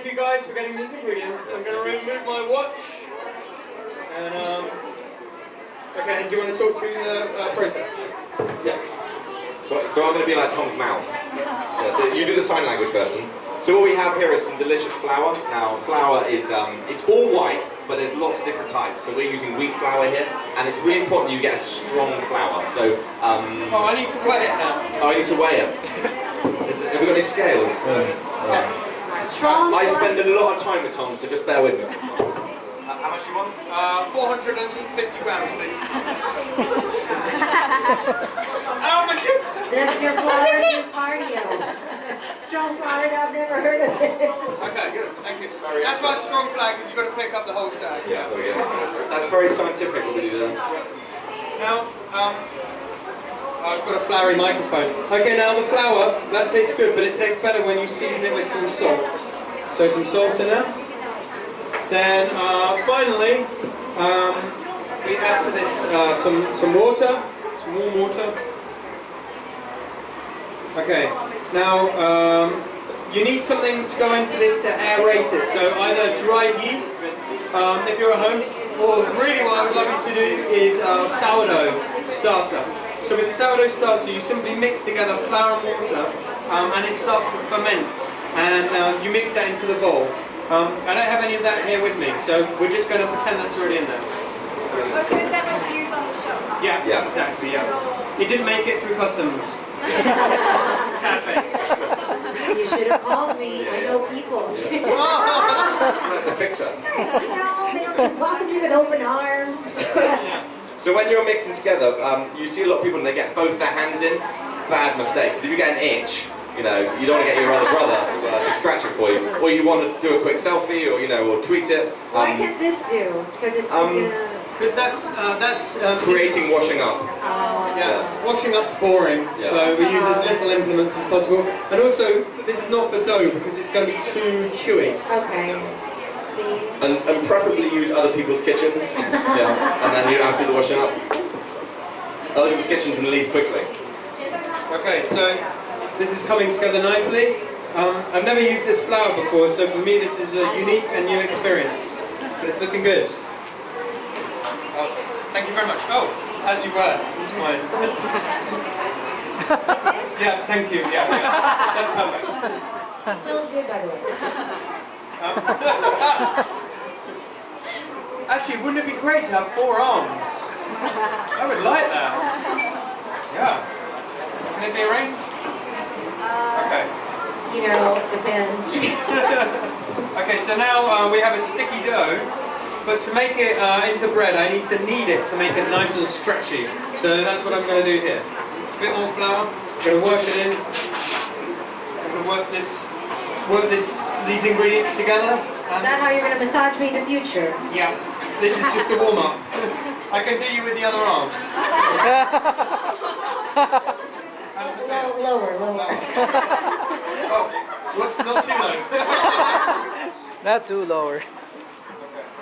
you guys for getting these ingredients. I'm going to remove my watch. And, okay, and do you want to talk through the process? Yes. So I'm going to be like Tom's mouth. Yeah, so you do the sign language person. So what we have here is some delicious flour. Now, flour is, it's all white, but there's lots of different types. So we're using wheat flour here, and it's really important you get a strong flour. So, oh, I need to weigh it now. Oh, I need to weigh it. Have we got any scales? Strong. I spend a lot of time with Tom, so just bear with me. How much do you want? 450 grams, please. How much? That's your cardio. Strong flour, I've never heard of it. Okay, good. Thank you. That's why strong flour, because you've got to pick up the whole sack. Yeah, oh yeah. That's very scientific what we do there. Now, I've got a floury microphone. Okay, now the flour, that tastes good, but it tastes better when you season it with some salt. So some salt in there. Then finally, we add to this some water, some warm water. Okay, now you need something to go into this to aerate it. So either dried yeast, if you're at home, or really what I would love you to do is sourdough starter. So with the sourdough starter, you simply mix together flour and water, and it starts to ferment. And you mix that into the bowl. I don't have any of that here with me, so we're just going to pretend that's already in there. Okay, is that what we use on the show? Huh? Yeah, exactly, yeah. It didn't make it through customs. Sad face. You should have called me. I know people. The fixer. No, they don't welcome you with open arms. So when you're mixing together, you see a lot of people and they get both their hands in. Bad mistake, because if you get an itch, you know, you don't want to get your other brother to scratch it for you, or you want to do a quick selfie, or or tweet it. Why can't this do? Because it's just gonna. Because that's creating washing up. Yeah, washing up's boring, so we use as little implements as possible. And also, this is not for dough because it's going to be too chewy. Okay. See. And preferably use other people's kitchens. And then you don't have to do the washing up. Other people's kitchens and leave quickly. Okay, so this is coming together nicely. I've never used this flour before, so for me this is a unique and new experience. But it's looking good. Thank you very much. Oh, as you were. It's fine. Yeah, thank you. Yeah. That's perfect. It smells good, by the way. Actually, wouldn't it be great to have 4 arms? I would like that. Yeah. Can it be arranged? Okay. You know, depends. Okay, so now we have a sticky dough, but to make it into bread, I need to knead it to make it nice and stretchy. So that's what I'm going to do here. A bit more flour. I'm going to work it in. I'm going to work these ingredients together. Is that how you're going to massage me in the future? Yeah. This is just a warm up. I can do you with the other arm. Lower. Oh, whoops, not too low. Not too lower.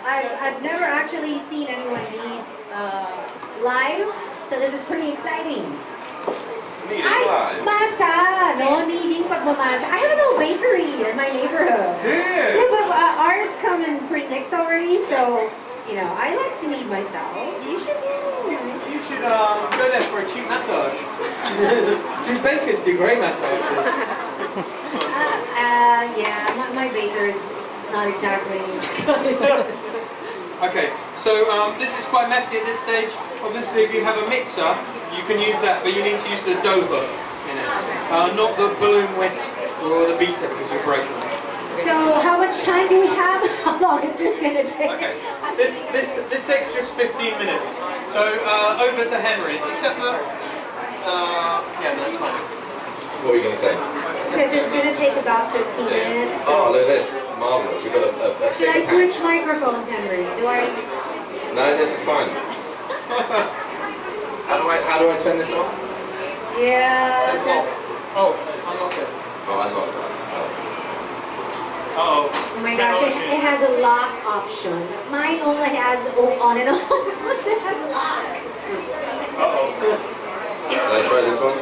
I've never actually seen anyone knead live, so this is pretty exciting. Kneading live? Masa! No, kneading pagmamasa. I have a little bakery in my neighborhood. Yeah. Yeah, but ours come in pre-mixed already, so, I like to knead myself. You should go there for a cheap massage. 2 bakers do great massages. Yeah, my baker is not exactly. Okay, so this is quite messy at this stage. Obviously, if you have a mixer, you can use that, but you need to use the dough hook in it, not the balloon whisk or the beater because you'll break them. So, how much time do we have? How long is this going to take? Okay, this takes just 15 minutes. So over to Henry, except for yeah, that's fine. What were you going to say? Because it's going to take about 15 minutes. Oh, look at this. Marvellous. We've got a Should I switch microphones, Henry? Do I? No, this is fine. How do I turn this on? Yeah, that's... Oh, unlock it. Oh, unlock it. Oh my gosh, it has a lock option. Mine only has on and off. It has a lock. Can I try this one?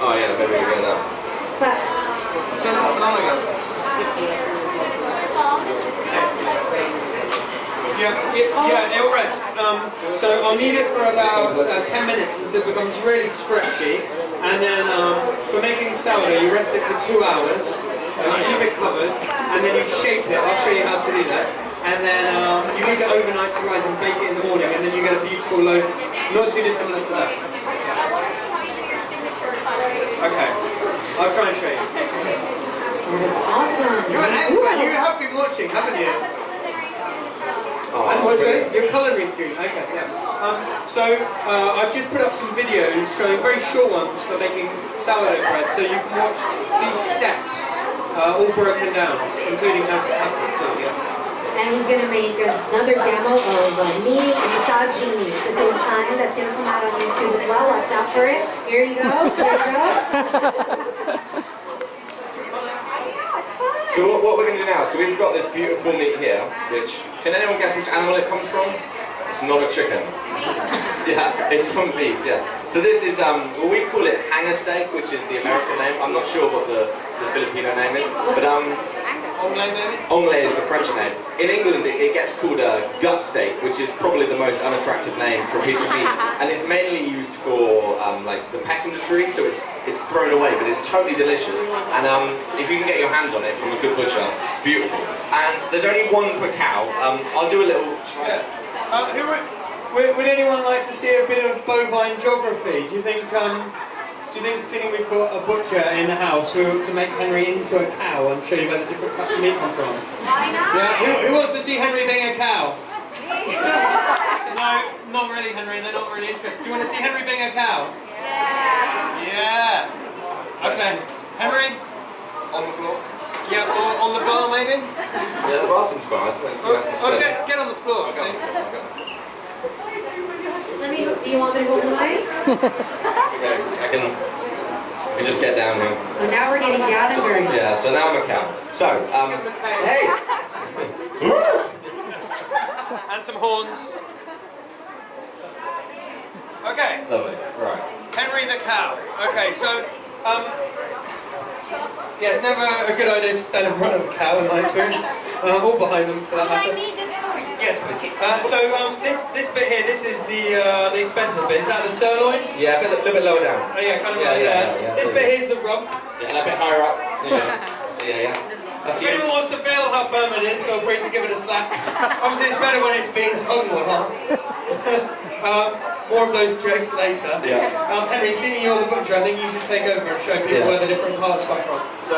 Oh yeah, maybe we go now. But long ago. Yeah, it'll rest. So I'll knead it for about 10 minutes until it becomes really stretchy. And then for making sourdough, you rest it for 2 hours. You keep it covered, and then you shape it. I'll show you how to do that. And then you leave it overnight to rise and bake it in the morning, and then you get a beautiful loaf, not too dissimilar to that. I want to see how you do your signature color. Okay, I'll try and show you. That is awesome. You're an expert. You have been watching, haven't you? Oh, And also, you're a culinary student, okay, yeah. I've just put up some videos showing very short ones for making sourdough bread, so you can watch these steps all broken down, including how to cut it too, yeah. And he's going to make another demo of kneading and misogyny at the same time. That's going to come out on YouTube as well. Watch out for it. Here you go. There you go. So what we're going to do now, so we've got this beautiful meat here, which, can anyone guess which animal it comes from? It's not a chicken. Yeah, it's from beef, yeah. So this is, well, we call it hanger steak, which is the American name. I'm not sure what the Filipino name is, but Onglet maybe? Onglet is the French name. In England, it gets called a gut steak, which is probably the most unattractive name for a piece of meat, and it's mainly used for like the pet industry, so it's thrown away, but it's totally delicious. And if you can get your hands on it from a good butcher, it's beautiful. And there's only one per cow. I'll do a little. Yeah. Would anyone like to see a bit of bovine geography? Do you think seeing we've got a butcher in the house, we ought to make Henry into a cow and show you where the different cuts of meat come from? Why not? Yeah. Who wants to see Henry being a cow? No, not really, Henry. They're not really interested. Do you want to see Henry being a cow? Yeah. Yeah. Okay. Henry? On the floor? Yeah, or on the bar maybe? Yeah, the bathroom's bar. Get on the floor. Okay. Do you want me to hold the mic? Yeah, I can just get down here. So now we're getting down and dirty. Yeah, so now I'm a cow. So, hey! And some horns. Okay. Lovely, right. Henry the cow. Okay, so, yeah, it's never a good idea to stand in front of a cow in my experience, or behind them for that matter. Should I need this for you? Yes, this bit here, this is the expensive bit. Is that the sirloin? Yeah, a little bit lower down. Oh yeah, kind of like that. Yeah, this bit here's the rub. Yeah, and a bit higher up. Yeah. So yeah. If anyone wants to feel how firm it is, feel free to give it a slap. Obviously it's better when it's been hung well. More of those jokes later. Yeah. Henry, seeing you're the butcher, I think you should take over and show people where the different parts come from. So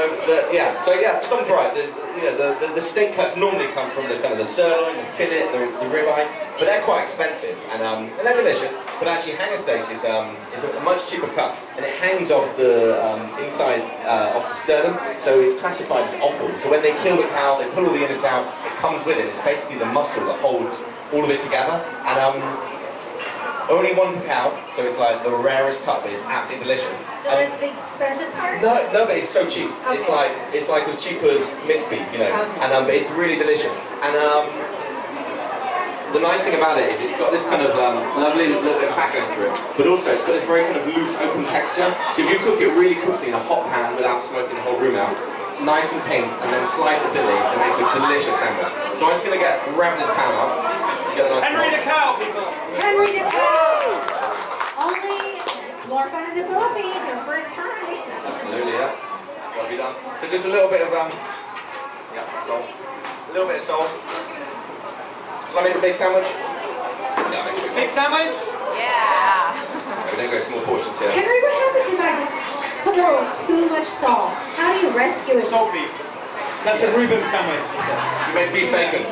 Tom's right. The steak cuts normally come from the kind of the sirloin, the fillet, the ribeye, but they're quite expensive and they're delicious. But actually, hanger steak is a much cheaper cut, and it hangs off the inside of the sternum, so it's classified as offal. So when they kill the cow, they pull all the innards out. It comes with it. It's basically the muscle that holds all of it together, and only one per cow, so it's like the rarest cut, but it's absolutely delicious. So that's the expensive part? No, but it's so cheap. Okay. It's like as cheap as minced beef, you know. Okay. And but it's really delicious. And the nice thing about it is it's got this kind of lovely little bit of fat going through it, but also it's got this very kind of loose, open texture. So if you cook it really quickly in a hot pan without smoking the whole room out, nice and pink, and then slice it thinly, it makes a delicious sandwich. So I'm just going to wrap this pan up. Get a nice Henry the cow, people. Henry the cow! Only, it's more fun in the Philippines, our first time. Absolutely, yeah. Got to be done. So just a little bit of salt. A little bit of salt. Shall I make a big sandwich? Yeah, I'll make a Big sandwich? Yeah. We don't go small portions here. Henry, what happens if I just put a little too much salt? How do you rescue it? Salt beef. That's a Reuben sandwich. You make beef bacon.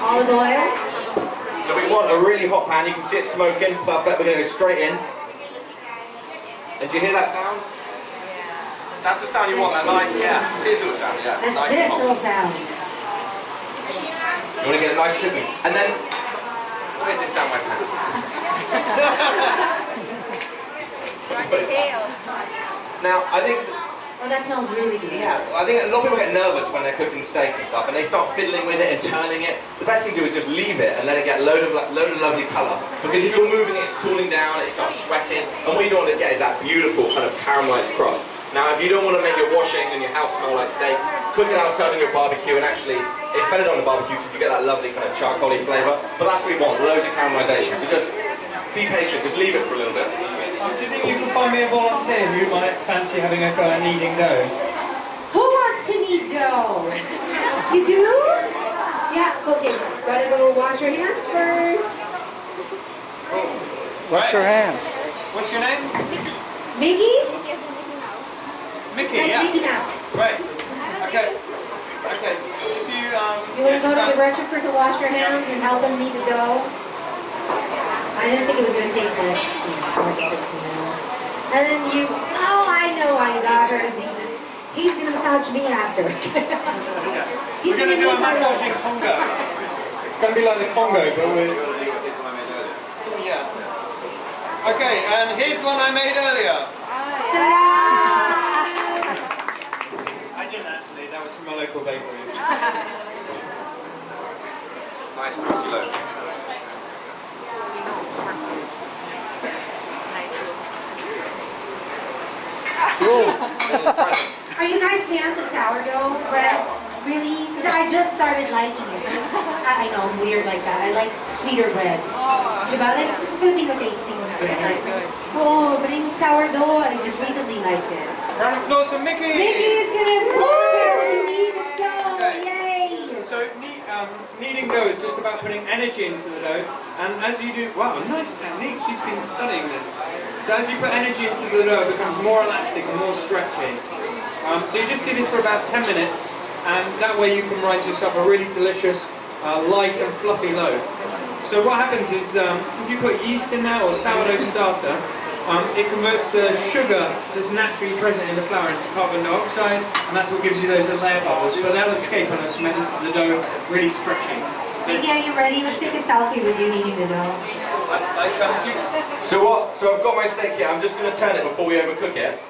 Olive oil. So we want a really hot pan. You can see it smoking. Perfect. We're going to go straight in. And do you hear that sound? Yeah. That's the sound you want. That nice, sizzle sound. Yeah. A nice sizzle sound. You want to get a nice sizzling. And then, where's this down my pants? Now, I think Oh, that smells really good. Yeah, I think a lot of people get nervous when they're cooking steak and stuff, and they start fiddling with it and turning it. The best thing to do is just leave it and let it get a load of lovely colour. Because if you're moving it, it's cooling down, it starts sweating, and what you don't want to get is that beautiful kind of caramelised crust. Now, if you don't want to make your washing and your house smell like steak, cook it outside on your barbecue, and actually, it's better on the barbecue because you get that lovely kind of charcoaly flavour. But that's what we want, loads of caramelisation. So just be patient, just leave it for a little bit. Do you think you can find me a volunteer who might fancy having a go at kneading dough? Who wants to knead dough? You do? Yeah, okay. Gotta go wash your hands first. Wash your hands. What's your name? Mickey? Mickey, Like yeah. Mickey Mouse. Right. Okay. Okay. If you You want to go to the restroom first and wash your hands and help him knead the dough? I didn't think it was going to take like 15 minutes. And then you, oh, I know I got her to do it. He's going to massage me after. We're going to do a massaging Congo. It's going to be like the Congo, but with... Yeah. Okay, and here's one I made earlier. I didn't actually, that was from my local bakery. Nice crusty loaf. Are you guys fans of sourdough bread? Really? Because I just started liking it. I know, I'm weird like that. I like sweeter bread. Diba? Like Filipino tasting bread. Oh, but in sourdough, I just recently liked it. Round of applause for Mickey! Mickey is gonna knead the dough! Yay! So kneading dough is just about putting energy into the dough, and as you do, wow, nice technique, she's been studying this. So as you put energy into the dough, it becomes more elastic and more stretchy. So you just do this for about 10 minutes, and that way you can rise yourself a really delicious, light and fluffy loaf. So what happens is, if you put yeast in there or sourdough starter, it converts the sugar that's naturally present in the flour into carbon dioxide, and that's what gives you those little air bubbles. But they'll escape and it'll make the dough really stretchy. Mickey, are you ready? Let's take a selfie with you kneading the dough. So I've got my steak here. I'm just going to turn it before we overcook it.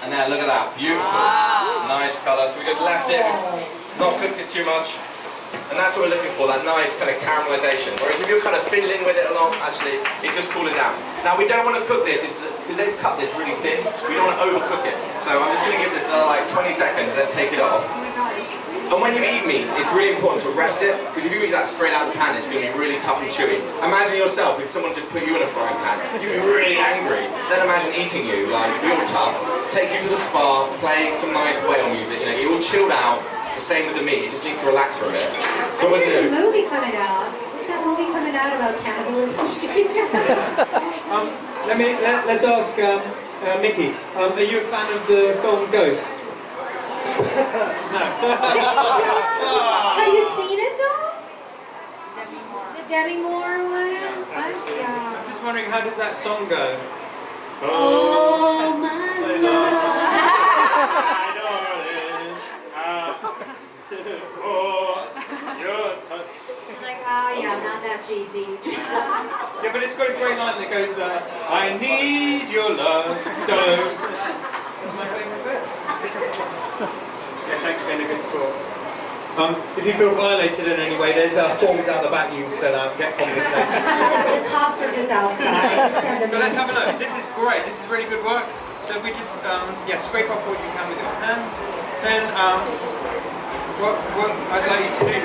And now look at that, beautiful, nice colour. So we just left it, not cooked it too much. And that's what we're looking for, that nice kind of caramelisation. Whereas if you're kind of fiddling with it along, actually, it's just cooling down. Now we don't want to cook this, because they've cut this really thin, we don't want to overcook it. So I'm just going to give this another like 20 seconds, then take it off. And when you eat meat, it's really important to rest it, because if you eat that straight out of the pan, it's going to be really tough and chewy. Imagine yourself, if someone just put you in a frying pan, you'd be really angry. Then imagine eating you, like, you'd be all tough, take you to the spa, play some nice whale music, you know, get all chilled out. It's the same with the meat, it just needs to relax for a bit. So what do you do? There's a movie coming out. What's that movie coming out about cannibalism? Let's ask Mickey, are you a fan of the film Ghost? No. Have you seen it though? The Demi Moore one? Yeah. I'm just wondering, how does that song go? Oh my love. Oh, your touch. She's like, yeah, not that cheesy. Yeah, but it's got a great line that goes, I need your love, dough. That's my favourite bit. Yeah, thanks for being a good sport. If you feel violated in any way, there's forms out the back you can fill out and get compensated. The cops are just outside. Just send them So in. let's have a look. This is great. This is really good work. So if we just scrape off what you can with your hand, then what I'd like you to do,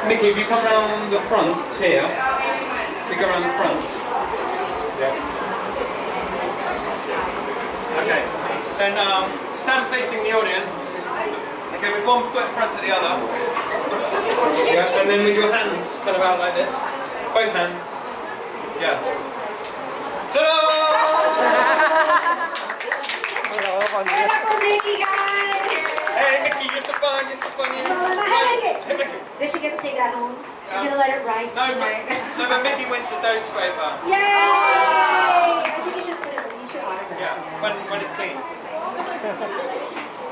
Mickey, if you come around the front here, if you go around the front. Yeah. Okay. Then stand facing the audience. Okay, with one foot in front of the other. Yeah, and then with your hands kind of out like this. Both hands. Yeah. Ta-da! Stand up for Mickey, guys! Hey Mickey, you're so fun, you're so funny. Hey Mickey. Does she get to take that home? She's gonna let it rise tonight. But Mickey wins a dough scraper. Yay! I think you should put it. You should autograph. Yeah, when it's clean.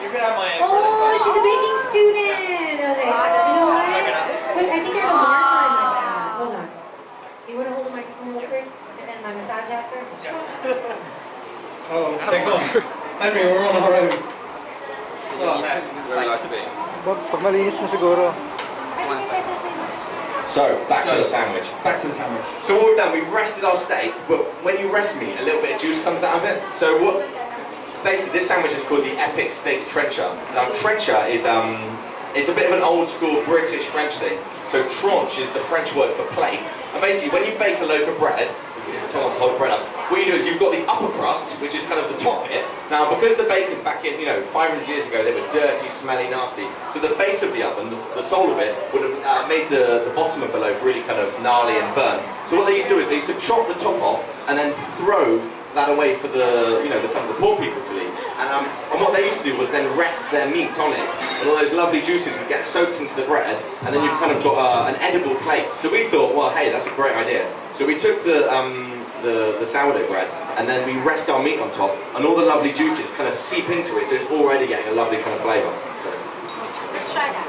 You can have my extra. Oh, she's a baking student. Okay, you know what? Wait, I think I have a marker in my bag. Hold on. Do you want to hold the microphone over and then my massage after? Oh, they're gone. Henry, we're on our own. Well, there. Where we like to be. Pag malinis na siguro. So, back to the sandwich. Back to the sandwich. So what we've done, we've rested our steak, but when you rest meat, a little bit of juice comes out of it. So what, basically this sandwich is called the Epic Steak Trencher. Now trencher is it's a bit of an old school British French thing. So tranche is the French word for plate. And basically when you bake a loaf of bread, if Thomas hold the bread up, what you do is you've got the upper crust, which is kind of the top bit. Now because the bakers back in, 500 years ago, they were dirty, smelly, nasty. So the base of the oven, the sole of it, would have made the bottom of the loaf really kind of gnarly and burnt. So what they used to do is they used to chop the top off and then throw that away for the, the poor people to eat. And what they used to do was then rest their meat on it, and all those lovely juices would get soaked into the bread, and then you've kind of got an edible plate. So we thought, well, hey, that's a great idea. So we took the sourdough bread, and then we rest our meat on top, and all the lovely juices kind of seep into it, so it's already getting a lovely kind of flavour. So. Let's try that.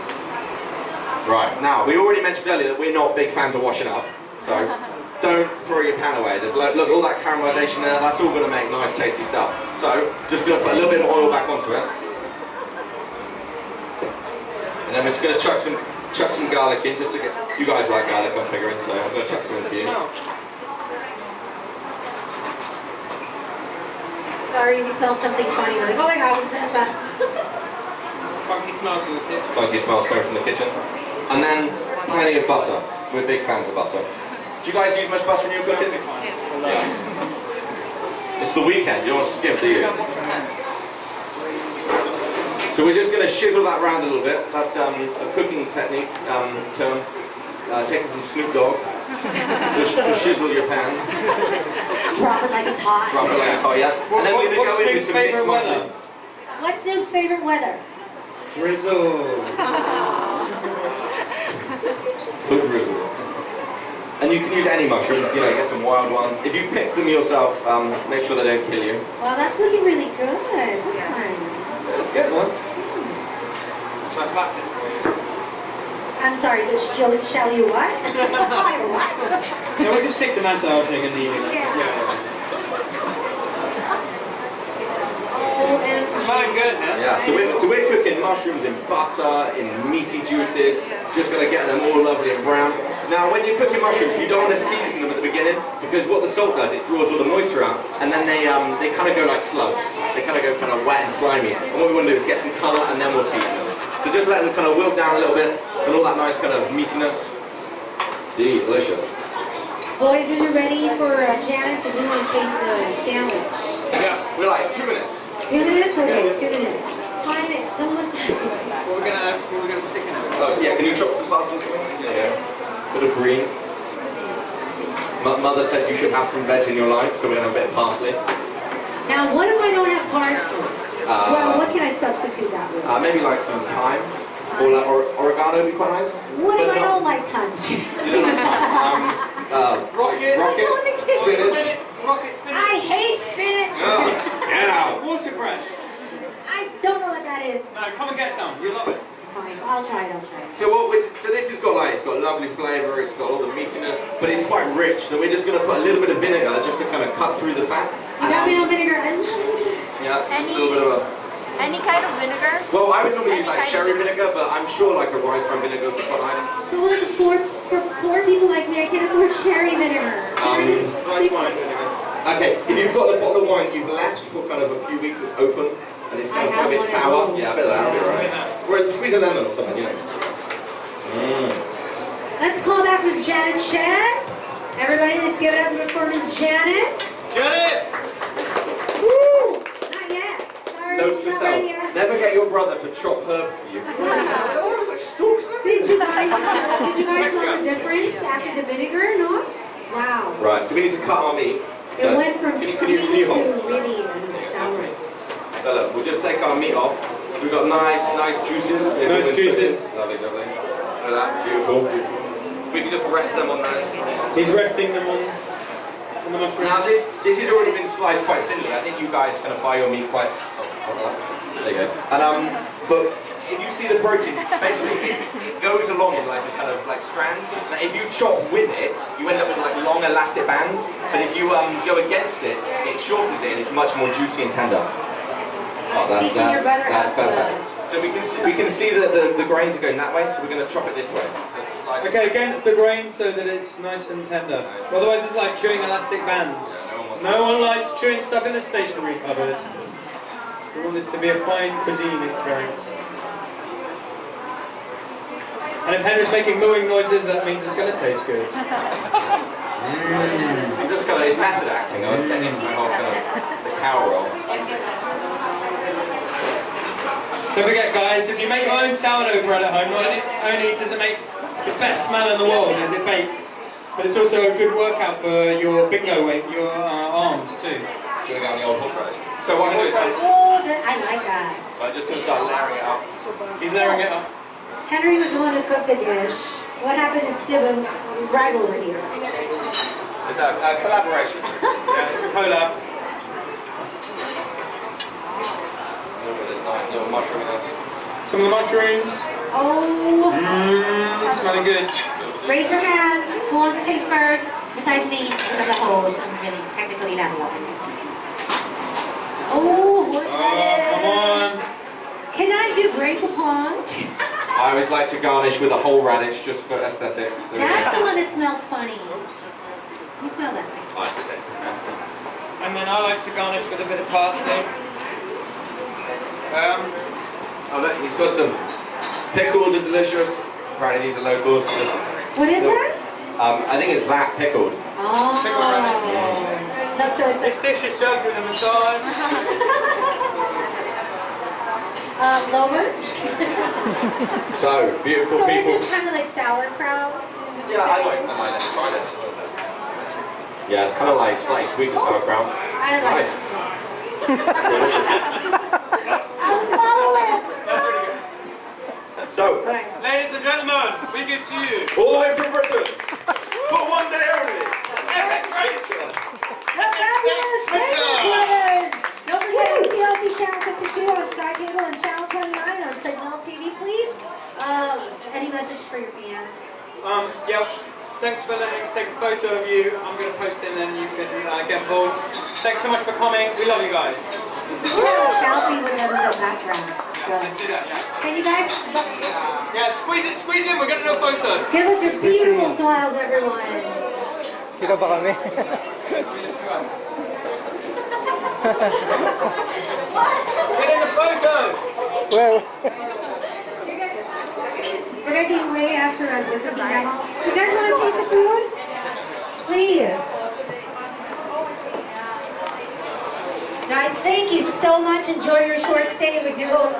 Right, now, we already mentioned earlier that we're not big fans of washing up, so don't throw your pan away. There's look, all that caramelisation there, that's all going to make nice, tasty stuff. So, just going to put a little bit of oil back onto it. And then we're just going to chuck some garlic in, just to get, you guys like garlic, I'm figuring, so I'm going to chuck some in for you. Sorry, we smelled something funny. We're like, oh my god, what's that smell? Funky smells from the kitchen. Funky smells coming from the kitchen. And then, plenty of butter. We're big fans of butter. Do you guys use much butter in your cooking? Yeah. It's the weekend, you don't want to skip, do you? So we're just going to shizzle that around a little bit. That's a cooking technique term taken from Snoop Dogg. To shizzle your pan. Drop it like it's hot. Drop it like it's hot, yeah. And then we're going to go in with some mixed mushrooms. What's Snoop's favorite weather? Drizzle. Foot drizzle. And you can use any mushrooms, get some wild ones. If you pick them yourself, make sure they don't kill you. Wow, that's looking really good this time. That's good, man. Shall I pat it for you? I'm sorry, shall you what? What? No, we'll just stick to massaging and eating it. Yeah. OMG. Smelling good, huh? Yeah, so we're cooking mushrooms in butter, in meaty juices, just going to get them all lovely and brown. Now, when you're cooking mushrooms, you don't want to season them at the beginning, because what the salt does, it draws all the moisture out, and then they kind of go like slugs. They kind of go kind of wet and slimy. And what we want to do is get some colour, and then we'll season them. So just let them kind of wilt down a little bit, and all that nice kind of meatiness. Delicious. Boys, are you ready for Janet? Because we want to taste the sandwich. Yeah, we're like 2 minutes. 2 minutes? Okay, 2 minutes. Time it. Someone time it. What we're gonna stick in it. Oh, yeah, can you chop some parsley for me? Yeah. Bit of green. Mother said you should have some veg in your life, so we're going to have a bit of parsley. Now, what if I don't have parsley? Well, what can I substitute that with? Maybe like some thyme, or like oregano would be quite nice. What if I don't like thyme? You don't like thyme. Rocket, spinach. Rocket spinach. I hate spinach! Oh, get out. Watercress. I don't know what that is. No, come and get some. You'll love it. Fine, I'll try it. So this has got it's got lovely flavour, it's got all the meatiness, but it's quite rich, so we're just going to put a little bit of vinegar just to kind of cut through the fat. You got me on vinegar. I love vinegar. Yeah, it's just a little bit of a... Any kind of vinegar? Well, I would normally use like sherry vinegar, but I'm sure like a rice wine vinegar would be quite nice. But for poor people like me, I can't afford cherry vinegar. Rice wine vinegar. Okay, if you've got the bottle of wine you've left for kind of a few weeks, it's open, and it's kind of a bit sour. Yeah, I bet that'll be right. Or squeeze a lemon or something, Let's call back Miss Janet Shan. Everybody, let's give it up for Miss Janet. Janet! Woo! Not yet. Sorry, Note she's to not self, ready yet. never get your brother to chop herbs for you. Oh, it was like stalks. Did you guys smell the difference after the vinegar? No? Wow. Right, so we need to cut our meat. So It went from can sweet you to hold? really sour. So look, we'll just take our meat off. We've got nice juices. Nice juices. Lovely, lovely. Look at that, beautiful, beautiful. We can just rest them on that. He's resting them on the mushrooms. Now this has already been sliced quite thinly. I think you guys kind of buy your meat quite... There you go. And, but if you see the protein, basically it goes along in like a kind of like strands. Now, if you chop with it, you end up with like long elastic bands. But if you go against it, it shortens it and it's much more juicy and tender. Oh, Teaching your brother how that's to perfect. So we can see that the grains are going that way, so we're going to chop it this way. So slice it. Okay, against the grain so that it's nice and tender. Otherwise it's like chewing elastic bands. No one likes chewing stuff in the stationery cupboard. We want this to be a fine cuisine experience. And if Henry's making mooing noises, that means it's going to taste good. I'm just kind of, it's method acting. I was getting into my whole kind of the cow roll. Don't forget, guys, if you make your own sourdough bread at home, not only does it make the best smell in the world as it bakes, but it's also a good workout for your bingo weight, your arms too. Chewing on the old horseradish. So what I'm going to do is, Oh, I like that. so I'm just going to start layering it up. He's layering it up. Henry was the one who cooked the dish. What happened in Sibum rivalry here? It's a collaboration. Yeah, it's a collab. Look at this nice little mushroom in this. Some of the mushrooms. Oh, Smelling good. raise your hand. Who wants to taste first? Besides me, look at the holes. I'm really technically not allowed. Oh, horseradish. Come on. Can I do grape poupon? I always like to garnish with a whole radish just for aesthetics. That's the one that smelled funny. You smell that thing. Nice, okay. And then I like to garnish with a bit of parsley. Oh look, he's got some pickles are delicious. Apparently these are locals. What is that? I think it's that pickled. Oh. Pickled radish. No, so it's This dish is served with a massage. lower. So, beautiful So is people. it kind of like sauerkraut? Would you Yeah, I say? like that. Tried it. Yeah, it's kind of like slightly sweeter sauerkraut. I like Nice. it. I'll swallow it. That's really good. So, Ladies and gentlemen, we give to you all the way from Britain, for one day only, Eric Tracer. The fabulous Ranger Brothers! Don't forget TLC Channel 62 on Sky Cable and Channel 29 on Signal TV, please. Any message for your fans? Yeah, thanks for letting us take a photo of you. I'm going to post it and then you can get bored. Thanks so much for coming. We love you guys. We should have a selfie with them in the background. Let's do that, yeah. Can you guys Yeah, squeeze in. We're going to do a photo. give us your beautiful smiles, everyone? Kita ba kami? Get in the photo. Well, We're going to wait after our cooking done. You guys want to taste the food? Please. Guys, thank you so much. Enjoy your short stay. We do hope